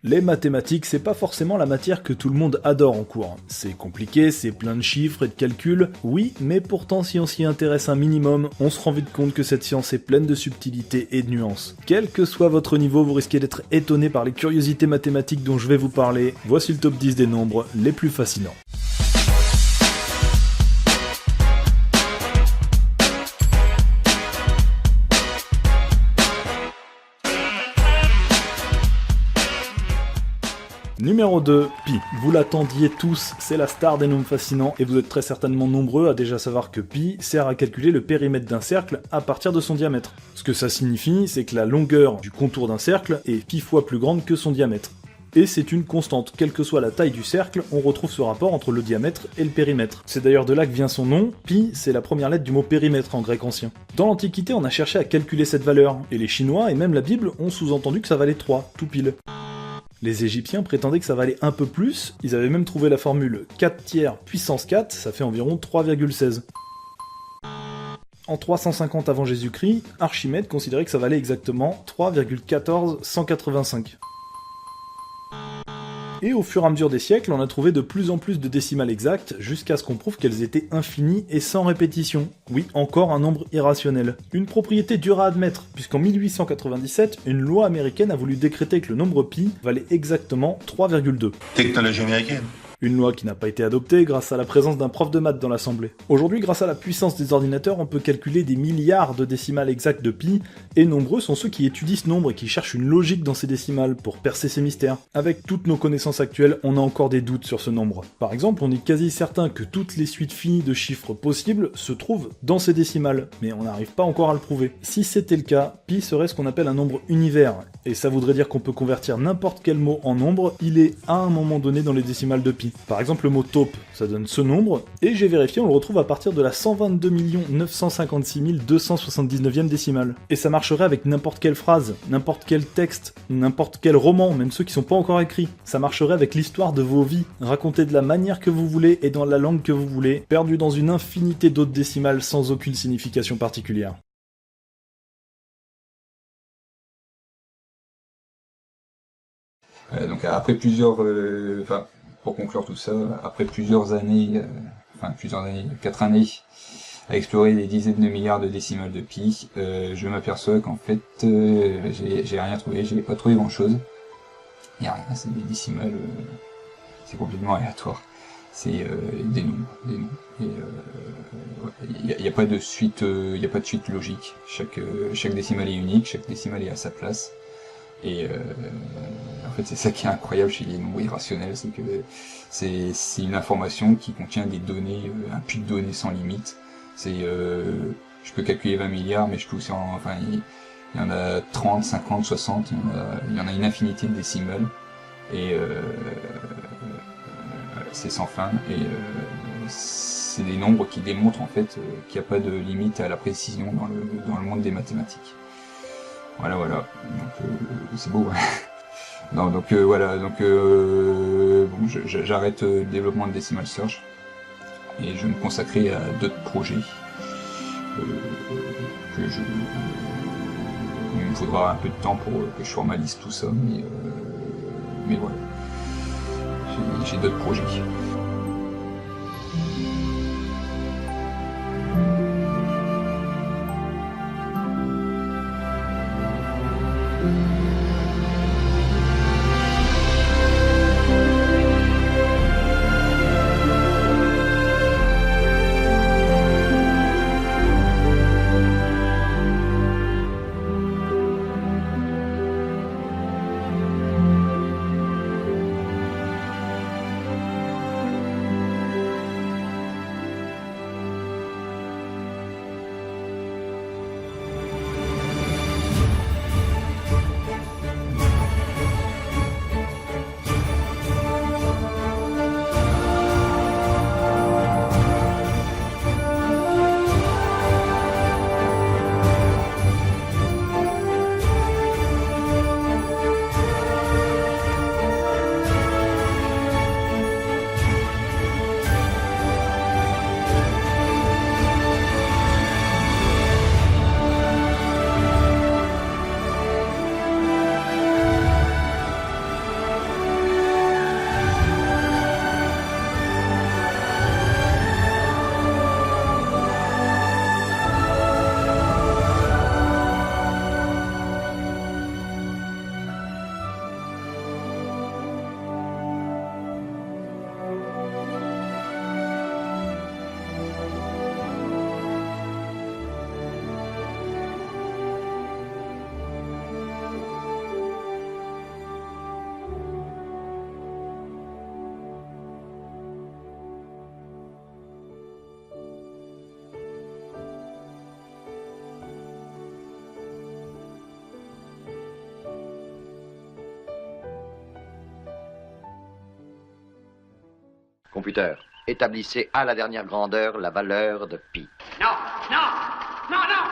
Les mathématiques, c'est pas forcément la matière que tout le monde adore en cours. C'est compliqué, c'est plein de chiffres et de calculs, oui, mais pourtant si on s'y intéresse un minimum, on se rend vite compte que cette science est pleine de subtilités et de nuances. Quel que soit votre niveau, vous risquez d'être étonné par les curiosités mathématiques dont je vais vous parler. Voici le top 10 des nombres les plus fascinants. Numéro 2, pi. Vous l'attendiez tous, c'est la star des nombres fascinants et vous êtes très certainement nombreux à déjà savoir que pi sert à calculer le périmètre d'un cercle à partir de son diamètre. Ce que ça signifie, c'est que la longueur du contour d'un cercle est pi fois plus grande que son diamètre. Et c'est une constante, quelle que soit la taille du cercle, on retrouve ce rapport entre le diamètre et le périmètre. C'est d'ailleurs de là que vient son nom, pi c'est la première lettre du mot périmètre en grec ancien. Dans l'Antiquité, on a cherché à calculer cette valeur, et les Chinois et même la Bible ont sous-entendu que ça valait 3, tout pile. Les Égyptiens prétendaient que ça valait un peu plus, ils avaient même trouvé la formule 4 tiers puissance 4, ça fait environ 3,16. En 350 avant Jésus-Christ, Archimède considérait que ça valait exactement 3,14185. Et au fur et à mesure des siècles, on a trouvé de plus en plus de décimales exactes, jusqu'à ce qu'on prouve qu'elles étaient infinies et sans répétition. Oui, encore un nombre irrationnel. Une propriété dure à admettre, puisqu'en 1897, une loi américaine a voulu décréter que le nombre pi valait exactement 3,2. Technologie américaine. Une loi qui n'a pas été adoptée grâce à la présence d'un prof de maths dans l'assemblée. Aujourd'hui, grâce à la puissance des ordinateurs, on peut calculer des milliards de décimales exactes de pi, et nombreux sont ceux qui étudient ce nombre et qui cherchent une logique dans ces décimales pour percer ces mystères. Avec toutes nos connaissances actuelles, on a encore des doutes sur ce nombre. Par exemple, on est quasi certain que toutes les suites finies de chiffres possibles se trouvent dans ces décimales, mais on n'arrive pas encore à le prouver. Si c'était le cas, pi serait ce qu'on appelle un nombre univers, et ça voudrait dire qu'on peut convertir n'importe quel mot en nombre, il est à un moment donné dans les décimales de pi. Par exemple, le mot taupe, ça donne ce nombre, et j'ai vérifié, on le retrouve à partir de la 122 956 279e décimale. Et ça marcherait avec n'importe quelle phrase, n'importe quel texte, n'importe quel roman, même ceux qui sont pas encore écrits. Ça marcherait avec l'histoire de vos vies, racontée de la manière que vous voulez et dans la langue que vous voulez, perdu dans une infinité d'autres décimales sans aucune signification particulière. Donc après plusieurs... pour conclure tout ça, après plusieurs années, 4 années, à explorer des dizaines de milliards de décimales de pi, je m'aperçois qu'en fait, j'ai rien trouvé, j'ai pas trouvé grand chose. Il y a rien, c'est des décimales, c'est complètement aléatoire. C'est des nombres. Et il n'y a pas de suite, logique. Chaque décimale est unique, chaque décimale est à sa place. Et en fait, c'est ça qui est incroyable chez les nombres irrationnels, c'est que c'est une information qui contient des données, un puits de données sans limite. Je peux calculer 20 milliards, mais il y en a 30, 50, 60, il y en a une infinité de décimales, et c'est sans fin, et c'est des nombres qui démontrent en fait qu'il n'y a pas de limite à la précision dans le monde des mathématiques. Voilà, donc c'est beau. Ouais. Non, donc j'arrête le développement de Decimal Search et je vais me consacrer à d'autres projets il me faudra un peu de temps pour que je formalise tout ça, mais voilà, j'ai d'autres projets. Computer, établissez à la dernière grandeur la valeur de pi. Non, non, non, non.